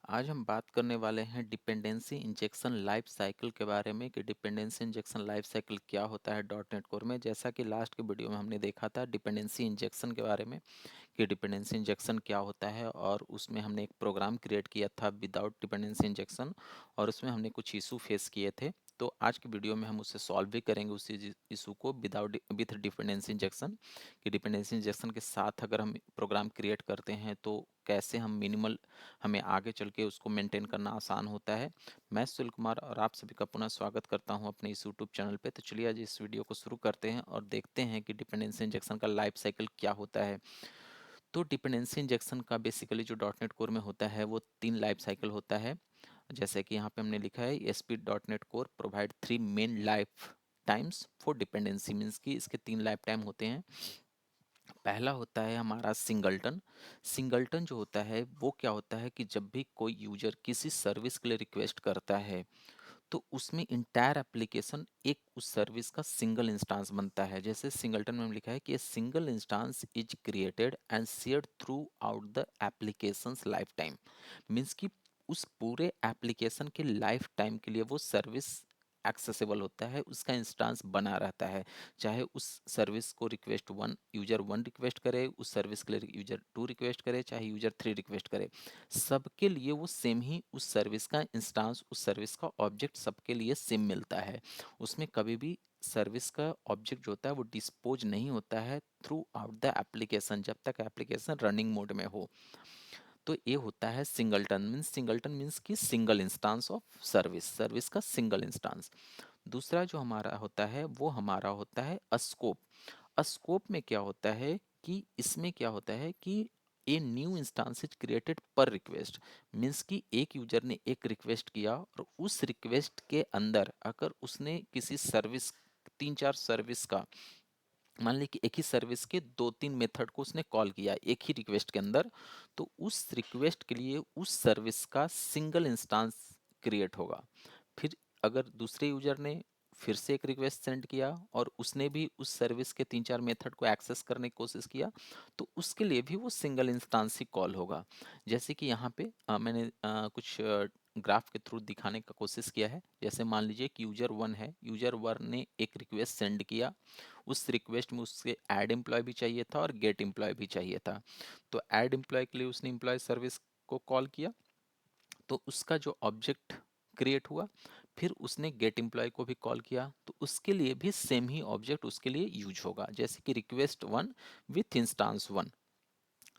आज हम बात करने वाले हैं डिपेंडेंसी इंजेक्शन लाइफ साइकिल के बारे में कि डिपेंडेंसी इंजेक्शन लाइफ साइकिल क्या होता है डॉट नेट कोर में। जैसा कि लास्ट के वीडियो में हमने देखा था डिपेंडेंसी इंजेक्शन के बारे में कि डिपेंडेंसी इंजेक्शन क्या होता है, और उसमें हमने एक प्रोग्राम क्रिएट किया था विदाउट डिपेंडेंसी इंजेक्शन, और उसमें हमने कुछ इशू फेस किए थे। तो आज की वीडियो में हम उसे सॉल्व भी करेंगे उसी इशू को विथ डिपेंडेंसी इंजेक्शन, कि डिपेंडेंसी इंजेक्शन के साथ अगर हम प्रोग्राम क्रिएट करते हैं तो कैसे हम मिनिमल हमें आगे चल के उसको मेंटेन करना आसान होता है। मैं सुनील कुमार और आप सभी का पुनः स्वागत करता हूं अपने इस यूट्यूब चैनल पे। तो चलिए आज इस वीडियो को शुरू करते हैं और देखते हैं कि डिपेंडेंसी इंजेक्शन का लाइफ साइकिल क्या होता है। तो डिपेंडेंसी इंजेक्शन का बेसिकली जो डॉट नेट कोर में होता है वो 3 लाइफ साइकिल होता है। जैसे कि यहाँ पे हमने लिखा है SP dot net core provide 3 main life times for dependency, means कि इसके 3 लाइफ टाइम होते हैं। पहला होता है हमारा सिंगलटन। सिंगलटन जो होता है वो क्या होता है कि जब भी कोई यूजर किसी सर्विस के लिए रिक्वेस्ट करता है तो उसमें इंटायर एप्लीकेशन एक उस सर्विस का सिंगल इंस्टांस बनता है। जैसे सिंगलटन में लिखा है कि a single instance is created and shared through out the applications life time, means कि उस पूरे एप्लीकेशन के लाइफ टाइम के लिए वो सर्विस एक्सेसिबल होता है, उसका इंस्टांस बना रहता है। चाहे उस सर्विस को request one user one request करे, उस सर्विस के लिए यूजर टू रिक्वेस्ट करे, चाहे यूजर थ्री रिक्वेस्ट करे, सबके लिए वो सेम ही उस सर्विस का इंस्टांस, उस सर्विस का ऑब्जेक्ट सबके लिए सेम मिलता है। उसमें कभी भी सर्विस का ऑब्जेक्ट जो होता है वो डिस्पोज नहीं होता है थ्रू आउट द एप्लीकेशन, जब तक एप्लीकेशन रनिंग मोड में हो। तो ये होता है सिंगलटन मीन्स कि single instance of service, service का सिंगल इंस्टांस। दूसरा जो हमारा होता है वो हमारा होता है अस्कोप। अस्कोप में क्या होता है कि इसमें क्या होता है कि a new instance is created पर रिक्वेस्ट, मीन्स कि एक यूजर ने एक रिक्वेस्ट किया और उस रिक्वेस्ट के अंदर अगर उसने किसी सर्विस, तीन चार सर्विस का, मान ली कि एक ही सर्विस के दो तीन मेथड को उसने कॉल किया एक ही रिक्वेस्ट के अंदर, तो उस रिक्वेस्ट के लिए उस सर्विस का सिंगल इंस्टांस क्रिएट होगा। फिर अगर दूसरे यूजर ने फिर से एक रिक्वेस्ट सेंड किया और उसने भी उस सर्विस के तीन चार मेथड को एक्सेस करने की कोशिश किया, तो उसके लिए भी वो सिंगल इंस्टांस ही कॉल होगा। जैसे कि यहाँ पे मैंने कुछ ग्राफ के थ्रू दिखाने का कोशिश किया है। जैसे मान लीजिए कि यूजर वन है, यूजर वन ने एक रिक्वेस्ट सेंड किया, उस रिक्वेस्ट में उससे ऐड एम्प्लॉय भी चाहिए था और गेट एम्प्लॉय भी चाहिए था। तो ऐड एम्प्लॉय के लिए उसने एम्प्लॉय सर्विस को कॉल किया, तो उसका जो ऑब्जेक्ट क्रिएट हुआ। फिर उसने गेट एम्प्लॉय को भी कॉल किया, तो उसके लिए भी सेम ही ऑब्जेक्ट उसके लिए यूज होगा। जैसे कि request one with instance one,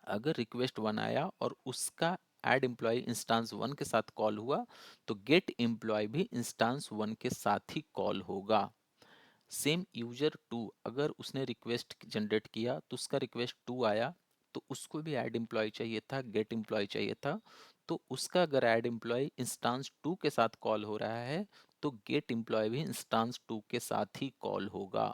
अगर रिक्वेस्ट वन आया और उसका ऐड एम्प्लॉय इंस्टांस वन के साथ कॉल हुआ, तो गेट एम्प्लॉय भी इंस्टांस वन के साथ ही कॉल होगा। सेम यूजर टू, अगर उसने रिक्वेस्ट जनरेट किया तो उसका रिक्वेस्ट टू आया, तो उसको भी ऐड एम्प्लॉय चाहिए था, गेट एम्प्लॉय चाहिए था। तो उसका अगर ऐड एम्प्लॉय इंस्टांस टू के साथ कॉल हो रहा है, तो गेट एम्प्लॉय भी इंस्टांस टू के साथ ही कॉल होगा।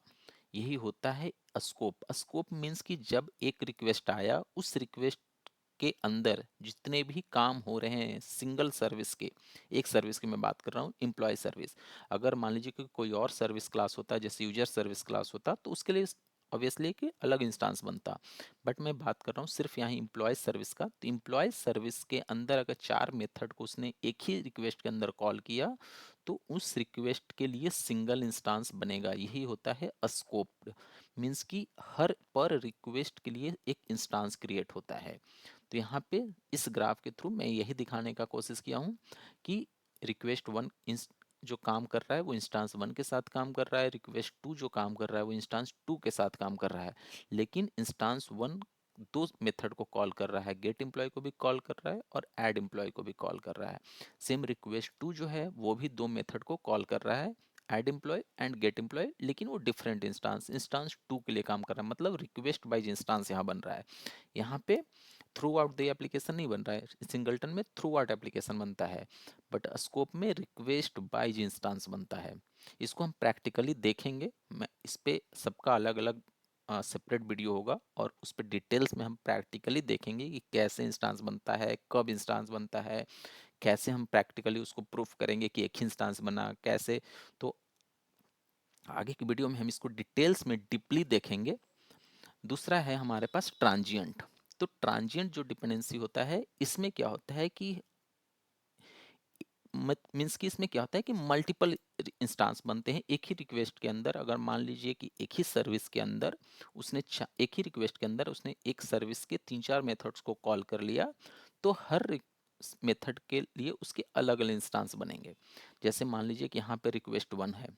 यही होता है स्कोप। स्कोप मीन्स कि जब एक रिक्वेस्ट आया, उस रिक्वेस्ट के अंदर जितने भी काम हो रहे हैं सिंगल सर्विस के, एक सर्विस की मैं बात कर रहा हूँ एम्प्लॉय सर्विस। अगर मान लीजिए कि कोई और सर्विस क्लास होता है जैसे यूजर सर्विस क्लास होता, तो उसके लिए ऑब्वियसली कि अलग इंस्टांस बनता। बट मैं बात कर रहा हूँ सिर्फ यहाँ इम्प्लॉय सर्विस का। तो इम्प्लॉय सर्विस के अंदर अगर चार मेथड को उसने एक ही रिक्वेस्ट के अंदर कॉल किया, तो उस रिक्वेस्ट के लिए सिंगल इंस्टांस बनेगा। यही होता है स्कोप्ड, मीन्स कि हर पर रिक्वेस्ट के लिए एक इंस्टांस क्रिएट होता है। तो यहाँ पे इस ग्राफ के थ्रू मैं यही दिखाने का कोशिश किया हूँ कि रिक्वेस्ट वन जो काम कर रहा है वो इंस्टांस वन के साथ काम कर रहा है, रिक्वेस्ट टू जो काम कर रहा है वो इंस्टांस टू के साथ काम कर रहा है। लेकिन इंस्टांस वन दो मेथड को कॉल कर रहा है, गेट एम्प्लॉय को भी कॉल कर रहा है और ऐड एम्प्लॉय को भी कॉल कर रहा है। सेम रिक्वेस्ट टू जो है वो भी दो मेथड को कॉल कर रहा है, add employ and get employ, लेकिन वो डिफरेंट इंस्टांस, इंस्टांस टू के लिए काम कर रहा है। मतलब रिक्वेस्ट वाइज इंस्टांस यहाँ बन रहा है। यहाँ पे थ्रू आउट द एप्लीकेशन नहीं बन रहा है, सिंगलटन में थ्रू आउट एप्लीकेशन बनता है, बट स्कोप में रिक्वेस्ट बाइज इंस्टांस बनता है। इसको हम प्रैक्टिकली देखेंगे। मैं इस पे सबका अलग अलग सेपरेट वीडियो होगा और उस पर डिटेल्स में हम प्रैक्टिकली देखेंगे कि कैसे इंस्टांस बनता है, कब इंस्टांस बनता है, कैसे हम प्रैक्टिकली उसको प्रूफ करेंगे कि एक ही इंस्टांस बना कैसे। तो आगे की वीडियो में हम इसको डिटेल्स में डीपली देखेंगे। दूसरा है हमारे पास ट्रांजिएंट। तो ट्रांजिएंट जो डिपेंडेंसी होता है, इसमें क्या होता है कि मीन्स कि इसमें क्या होता है कि मल्टीपल इंस्टांस बनते हैं एक ही रिक्वेस्ट के अंदर। अगर मान लीजिए कि एक ही सर्विस के अंदर उसने एक ही रिक्वेस्ट के अंदर उसने एक सर्विस के 3-4 मेथड्स को कॉल कर लिया, तो हर मेथड के लिए उसके अलग अलग इंस्टांस बनेंगे। जैसे मान लीजिए कि यहाँ पे रिक्वेस्ट 1 है,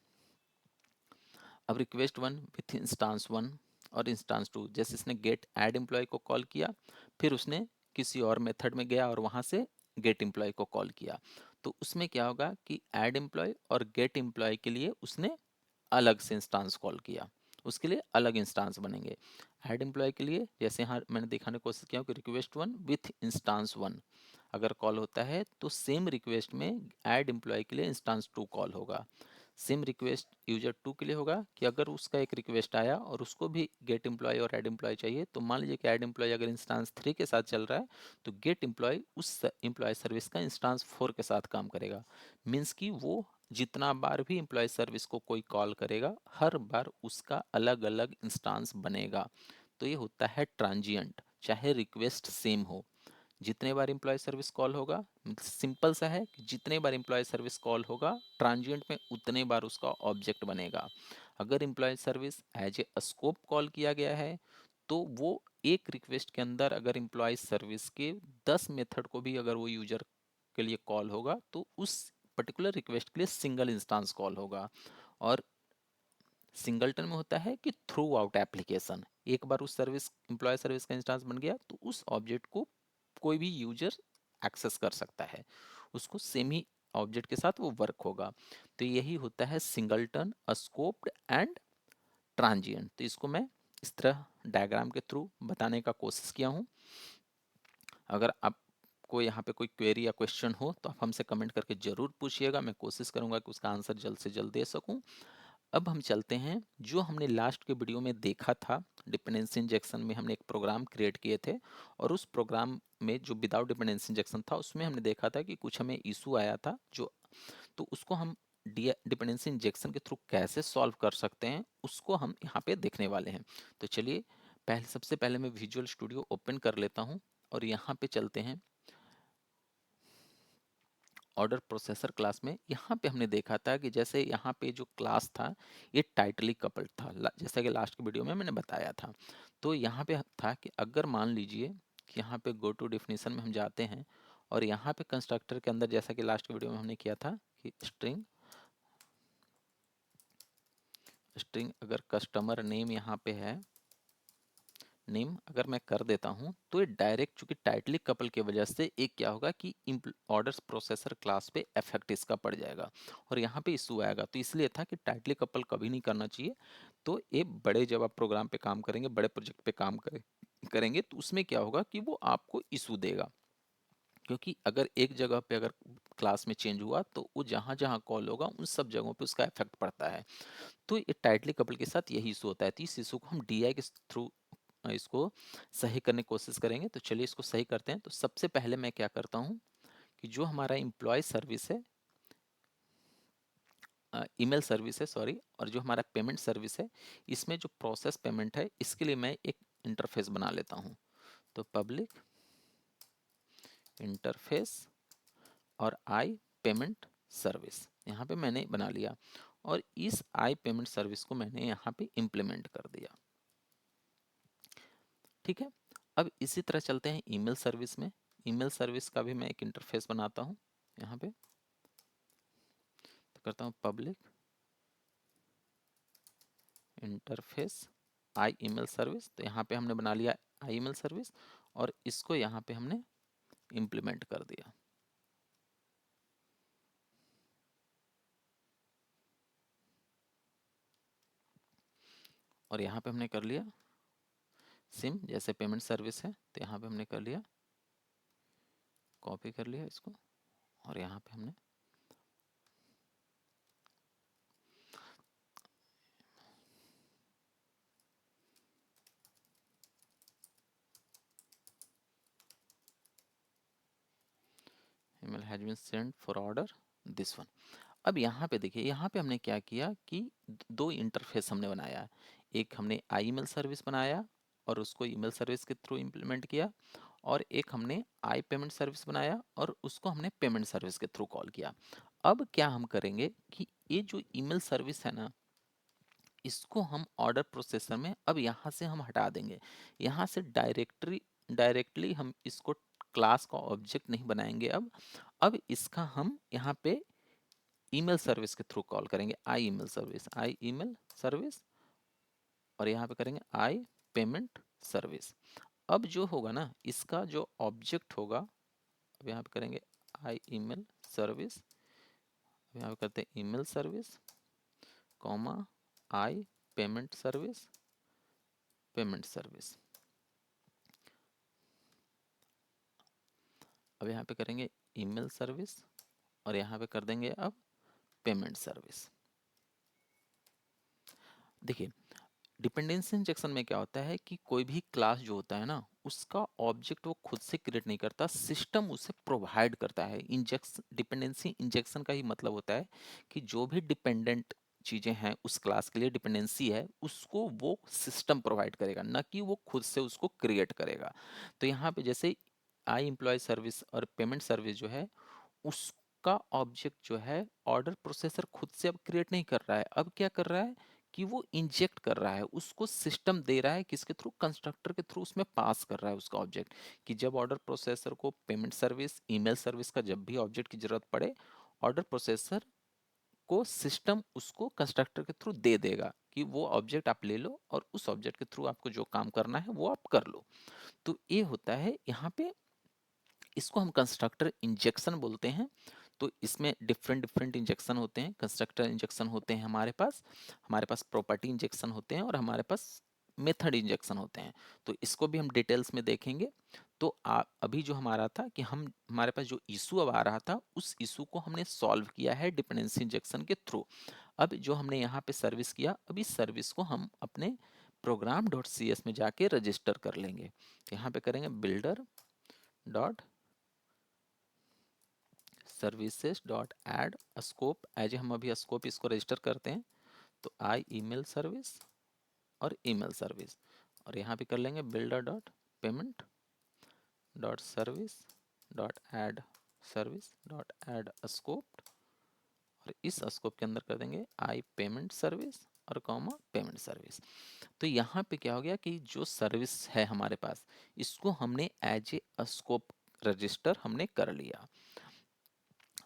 अब रिक्वेस्ट 1 विथ इंस्टांस 1 और इंस्टांस 2, जैसे इसने गेट ऐड एम्प्लॉय को कॉल किया, फिर उसने किसी और मेथड में गया और वहां से गेट एम्प्लॉय को कॉल किया, तो उसमें क्या होगा कि ऐड एम्प्लॉय और गेट एम्प्लॉय के लिए उसने अलग से इंस्टांस कॉल किया, उसके लिए अलग इंस्टांस बनेंगे। ऐड एम्प्लॉय के लिए जैसे यहाँ मैंने दिखाने की कोशिश किया कि रिक्वेस्ट 1 विथ इंस्टांस 1 अगर कॉल होता है तो सेम रिक्वेस्ट में ऐड एम्प्लॉय के लिए इंस्टांस 2 कॉल होगा। सेम रिक्वेस्ट यूजर 2 के लिए होगा कि अगर उसका एक रिक्वेस्ट आया और उसको भी गेट एम्प्लॉय और ऐड एम्प्लॉय चाहिए, तो मान लीजिए कि ऐड एम्प्लॉय अगर इंस्टांस 3 के साथ चल रहा है तो गेट एम्प्लॉय उस एम्प्लॉय सर्विस का इंस्टांस 4 के साथ काम करेगा। मीन्स कि वो जितना बार भी एम्प्लॉय सर्विस को कोई कॉल करेगा हर बार उसका अलग अलग इंस्टांस बनेगा। तो ये होता है ट्रांजिएंट, चाहे रिक्वेस्ट सेम हो। जितने बार एम्प्लॉय सर्विस कॉल होगा, सिंपल सा है कि जितने बार एम्प्लॉय सर्विस कॉल होगा ट्रांजिएंट में उतने बार उसका ऑब्जेक्ट बनेगा। अगर employ service as a scope call किया गया है तो वो एक रिक्वेस्ट के अंदर अगर एम्प्लॉय सर्विस के 10 मेथड को भी अगर वो यूजर के लिए कॉल होगा तो उस पर्टिकुलर रिक्वेस्ट के लिए सिंगल इंस्टांस कॉल होगा। और सिंगलटन में होता है कि थ्रू आउट एप्लीकेशन, एक बार उस सर्विस एम्प्लॉय सर्विस का इंस्टांस बन गया तो उस ऑब्जेक्ट को कोई भी यूजर एक्सेस कर सकता है, उसको सेम ही ऑब्जेक्ट के साथ वो वर्क होगा। तो यही होता है सिंगलटन, स्कोप्ड एंड ट्रांजिएंट। तो इसको मैं इस तरह डायग्राम के थ्रू बताने का कोशिश किया हूँ। अगर आपको यहाँ पे कोई क्वेरी या क्वेश्चन हो तो आप हमसे कमेंट करके ज़रूर पूछिएगा, मैं कोशिश करूँगा कि उसका आंसर जल्द से जल्द दे सकूँ। अब हम चलते हैं जो हमने लास्ट के वीडियो में देखा था, डिपेंडेंसी इंजेक्शन में हमने एक प्रोग्राम क्रिएट किए थे और उस प्रोग्राम में जो विदाउट डिपेंडेंसी इंजेक्शन था उसमें हमने देखा था कि कुछ हमें इशू आया था, जो तो उसको हम डिपेंडेंसी इंजेक्शन के थ्रू कैसे सॉल्व कर सकते हैं उसको हम यहाँ पे देखने वाले हैं। तो चलिए सबसे पहले मैं विजुअल स्टूडियो ओपन कर लेता हूँ और यहाँ पे चलते हैं ऑर्डर प्रोसेसर क्लास में। यहाँ पे हमने देखा था कि जैसे यहाँ पे जो क्लास था ये टाइटली कपल्ड था, जैसा कि लास्ट की वीडियो में मैंने बताया था। तो यहाँ पे था कि अगर मान लीजिए कि यहाँ पे गो टू डेफिनेशन में हम जाते हैं और यहाँ पे कंस्ट्रक्टर के अंदर जैसा कि लास्ट वीडियो में हमने किया था कि स्ट्रिंग स्ट्रिंग अगर कस्टमर नेम यहाँ पे है, नेम अगर मैं कर देता हूं तो ये डायरेक्ट चूंकि टाइटली कपल की वजह से एक क्या होगा कि ऑर्डर्स प्रोसेसर क्लास पे इफेक्ट इसका पड़ जाएगा और यहाँ पे इशू आएगा। तो इसलिए था कि टाइटली कपल कभी नहीं करना चाहिए। तो ये बड़े जब आप प्रोग्राम पे काम करेंगे, बड़े प्रोजेक्ट पे काम करेंगे तो उसमें क्या होगा कि वो आपको इशू देगा, क्योंकि अगर एक जगह पे अगर क्लास में चेंज हुआ तो वो जहाँ जहाँ कॉल होगा उन सब जगहों पे उसका इफेक्ट पड़ता है। तो ये टाइटली कपल के साथ यही इशू होता है। तो इस इशू को हम DI के थ्रू इसको सही करने की कोशिश करेंगे। तो चलिए इसको सही करते हैं। तो सबसे पहले मैं क्या करता हूँ कि जो हमारा एम्प्लॉय सर्विस है, ईमेल सर्विस है सॉरी, और जो हमारा पेमेंट सर्विस है इसमें जो प्रोसेस पेमेंट है इसके लिए मैं एक इंटरफेस बना लेता हूँ। तो पब्लिक इंटरफेस और आई पेमेंट सर्विस यहाँ पे मैंने बना लिया और इस आई पेमेंट सर्विस को मैंने यहाँ पे इम्प्लीमेंट कर दिया। ठीक है, अब इसी तरह चलते हैं ईमेल सर्विस में। ईमेल सर्विस का भी मैं एक इंटरफेस बनाता हूँ यहाँ पे। तो करता हूँ पब्लिक इंटरफेस आई ईमेल सर्विस। तो यहाँ पे हमने बना लिया आई ईमेल सर्विस और इसको यहाँ पे हमने इम्प्लीमेंट कर दिया। और यहाँ पे हमने कर लिया सिम, जैसे पेमेंट सर्विस है तो यहाँ पे हमने कर लिया, कॉपी कर लिया इसको और यहाँ पे हमने email has been send for order this one. अब यहाँ पे देखिए, यहाँ पे हमने क्या किया कि दो इंटरफेस हमने बनाया है। एक हमने आई ईमेल सर्विस बनाया और उसको ईमेल सर्विस के थ्रू इम्प्लीमेंट किया, और एक हमने आई पेमेंट सर्विस बनाया और उसको हमने पेमेंट सर्विस के थ्रू कॉल किया। अब क्या हम करेंगे कि ये जो ईमेल सर्विस है ना, इसको हम ऑर्डर प्रोसेसर में अब यहाँ से हम हटा देंगे। यहाँ से डायरेक्टली हम इसको क्लास का ऑब्जेक्ट नहीं बनाएंगे। अब इसका हम यहाँ पे ईमेल सर्विस के थ्रू कॉल करेंगे, आई ईमेल सर्विस, और यहाँ पे करेंगे आई पेमेंट सर्विस। अब जो होगा ना, इसका जो ऑब्जेक्ट होगा, अब यहाँ पे करेंगे आई ईमेल सर्विस, यहाँ पे करते हैं ईमेल सर्विस कॉमा आई पेमेंट सर्विस, पेमेंट सर्विस। अब यहाँ पे करेंगे ईमेल सर्विस और यहाँ पे कर देंगे अब पेमेंट सर्विस। देखिए, डिपेंडेंसी इंजेक्शन में क्या होता है कि कोई भी क्लास जो होता है ना, उसका ऑब्जेक्ट वो खुद से क्रिएट नहीं करता, सिस्टम उसे प्रोवाइड करता है। इंजेक्शन, डिपेंडेंसी इंजेक्शन का ही मतलब होता है कि जो भी डिपेंडेंट चीजें हैं उस क्लास के लिए डिपेंडेंसी है, उसको वो सिस्टम प्रोवाइड करेगा, ना कि वो खुद से उसको क्रिएट करेगा। तो यहाँ पे जैसे आई एम्प्लॉय सर्विस और पेमेंट सर्विस जो है, उसका ऑब्जेक्ट जो है ऑर्डर प्रोसेसर खुद से अब क्रिएट नहीं कर रहा है। अब क्या कर रहा है कि वो इंजेक्ट कर रहा है, उसको सिस्टम दे रहा है, किसके थ्रू, कंस्ट्रक्टर के थ्रू उसमें पास कर रहा है उसका ऑब्जेक्ट, कि जब ऑर्डर प्रोसेसर को पेमेंट सर्विस, ईमेल सर्विस का जब भी ऑब्जेक्ट की जरूरत पड़े, ऑर्डर प्रोसेसर को सिस्टम उसको कंस्ट्रक्टर के थ्रू दे देगा कि वो ऑब्जेक्ट आप ले लो और उस ऑब्जेक्ट के थ्रू आपको जो काम करना है वो आप कर लो। तो ये होता है यहाँ पे, इसको हम कंस्ट्रक्टर इंजेक्शन बोलते हैं। तो इसमें डिफरेंट डिफरेंट इंजेक्शन होते हैं। कंस्ट्रक्टर इंजेक्शन होते हैं हमारे पास प्रॉपर्टी इंजेक्शन होते हैं और हमारे पास मेथड इंजेक्शन होते हैं। तो इसको भी हम डिटेल्स में देखेंगे। तो अभी जो हमारा था कि हमारे पास जो इशू अब आ रहा था, उस इशू को हमने सॉल्व किया है डिपेंडेंसी इंजेक्शन के थ्रू। अब जो हमने यहाँ पे सर्विस किया, अब इस सर्विस को हम अपने प्रोग्राम डॉट सी एस में जाके रजिस्टर कर लेंगे। तो यहाँ पे करेंगे builder dot services dot add scope, as हम अभी स्कोप इसको रजिस्टर करते हैं। तो आई ईमेल सर्विस और ईमेल सर्विस, और यहाँ पे कर लेंगे builder dot payment dot service dot add service dot add scope, और इस स्कोप के अंदर कर देंगे आई पेमेंट सर्विस और कॉमा पेमेंट सर्विस। तो यहाँ पे क्या हो गया कि जो सर्विस है हमारे पास, इसको हमने एज ए स्कोप रजिस्टर हमने कर लिया।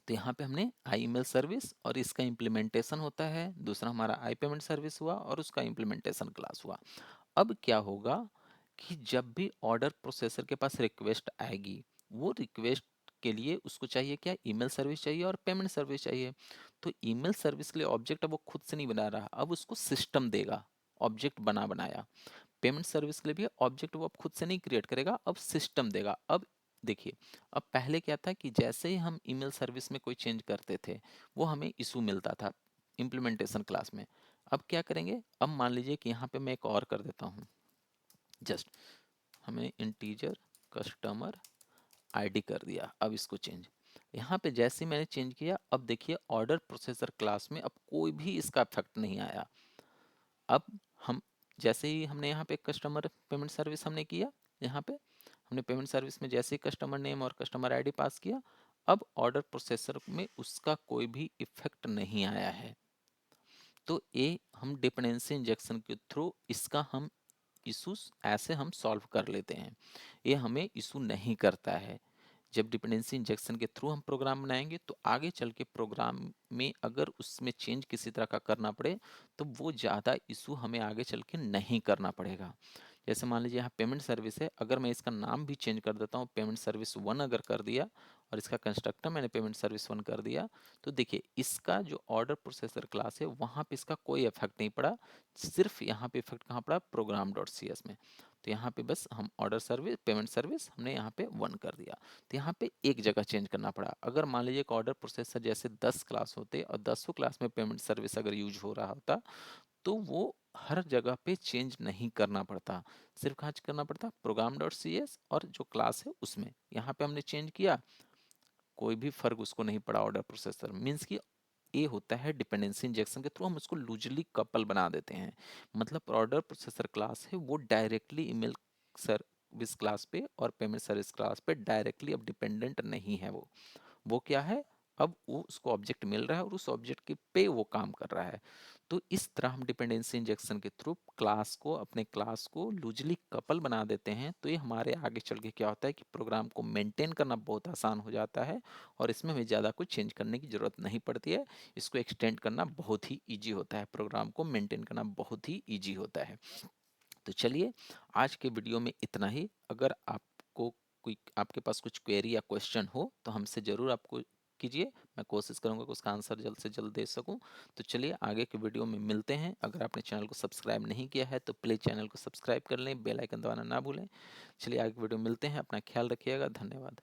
तो यहाँ पे हमने आई ईमेल सर्विस और इसका इम्प्लीमेंटेशन होता है, दूसरा हमारा आई पेमेंट सर्विस हुआ और उसका इम्प्लीमेंटेशन क्लास हुआ। अब क्या होगा कि जब भी ऑर्डर प्रोसेसर के पास रिक्वेस्ट आएगी, वो रिक्वेस्ट के लिए उसको चाहिए क्या, ईमेल सर्विस चाहिए और पेमेंट सर्विस चाहिए। तो ईमेल सर्विस के लिए ऑब्जेक्ट अब वो खुद से नहीं बना रहा, अब उसको सिस्टम देगा ऑब्जेक्ट बना बनाया। पेमेंट सर्विस के लिए भी ऑब्जेक्ट वो अब खुद से नहीं क्रिएट करेगा, अब सिस्टम देगा। अब देखिए, अब पहले क्या था कि जैसे ही हम ईमेल सर्विस में कोई चेंज करते थे, वो हमें इशू मिलता था इम्प्लीमेंटेशन क्लास में। अब क्या करेंगे, अब मान लीजिए कि यहाँ पे मैं एक और कर देता हूँ, जस्ट हमें इंटीजर कस्टमर आईडी कर दिया। अब इसको चेंज, यहाँ पे जैसे ही मैंने चेंज किया, अब देखिए ऑर्डर प्रोसेसर क्लास में अब कोई भी इसका इफेक्ट नहीं आया। अब हम जैसे ही हमने यहाँ पे कस्टमर पेमेंट सर्विस हमने किया, यहाँ पे हमने पेमेंट सर्विस में जैसे ही कस्टमर नेम और कस्टमर आईडी पास किया, अब ऑर्डर प्रोसेसर में उसका कोई भी इफेक्ट नहीं आया है। तो ये हम डिपेंडेंसी इंजेक्शन के थ्रू इसका हम इशूज ऐसे हम सॉल्व कर लेते हैं, ये हमें इशू नहीं करता है। जब डिपेंडेंसी इंजेक्शन के थ्रू हम प्रोग्राम बनाएंगे, तो आगे चल के प्रोग्राम में अगर उसमें चेंज किसी तरह का करना पड़े, तो वो ज़्यादा इशू हमें आगे चल के नहीं करना पड़ेगा। जैसे मान लीजिए यहाँ पेमेंट सर्विस है, अगर मैं इसका नाम भी चेंज कर देता हूँ, पेमेंट सर्विस 1 अगर कर दिया और इसका कंस्ट्रक्टर मैंने पेमेंट सर्विस 1 कर दिया, तो देखिए इसका जो ऑर्डर प्रोसेसर क्लास है वहाँ पे इसका कोई इफेक्ट नहीं पड़ा, सिर्फ यहाँ पे इफेक्ट कहाँ पड़ा, प्रोग्राम डॉट सी एस में। तो यहाँ पे बस हम ऑर्डर सर्विस पेमेंट सर्विस हमने यहाँ पे 1 कर दिया, तो यहाँ पे एक जगह चेंज करना पड़ा। अगर मान लीजिए एक ऑर्डर प्रोसेसर जैसे 10 क्लास होते और 10 क्लास में पेमेंट सर्विस अगर यूज हो रहा होता, तो वो हर जगह पे चेंज नहीं करना पड़ता, सिर्फ कहाँ करना पड़ता, प्रोग्राम डॉट सी एस और जो क्लास है उसमें। यहाँ पे हमने चेंज किया, कोई भी फर्क उसको नहीं पड़ा ऑर्डर प्रोसेसर, मीन्स कि ये होता है डिपेंडेंसी इंजेक्शन के थ्रू हम उसको लूजली कपल बना देते हैं। मतलब ऑर्डर प्रोसेसर क्लास है वो directly email sir service class पे और पेमेंट सर्विस क्लास पे डायरेक्टली अब डिपेंडेंट नहीं है। वो क्या है, अब वो उसको ऑब्जेक्ट मिल रहा है और उस ऑब्जेक्ट के पे वो काम कर रहा है। तो इस तरह हम डिपेंडेंसी इंजेक्शन के थ्रू क्लास को, अपने क्लास को लूजली कपल बना देते हैं। तो ये हमारे आगे चल के क्या होता है कि प्रोग्राम को मेंटेन करना बहुत आसान हो जाता है और इसमें हमें ज़्यादा कुछ चेंज करने की ज़रूरत नहीं पड़ती है। इसको एक्सटेंड करना बहुत ही ईजी होता है, प्रोग्राम को मेंटेन करना बहुत ही ईजी होता है। तो चलिए, आज के वीडियो में इतना ही। अगर आपको कोई, आपके पास कुछ क्वेरी या क्वेश्चन हो तो हमसे ज़रूर आपको कीजिए। मैं कोशिश करूंगा कि उसका आंसर जल्द से जल्द दे सकूं। तो चलिए, आगे के वीडियो में मिलते हैं। अगर आपने चैनल को सब्सक्राइब नहीं किया है तो प्लीज़ चैनल को सब्सक्राइब कर लें, बेल आइकन दबाना ना भूलें। चलिए, आगे के वीडियो में मिलते हैं। अपना ख्याल रखिएगा। धन्यवाद।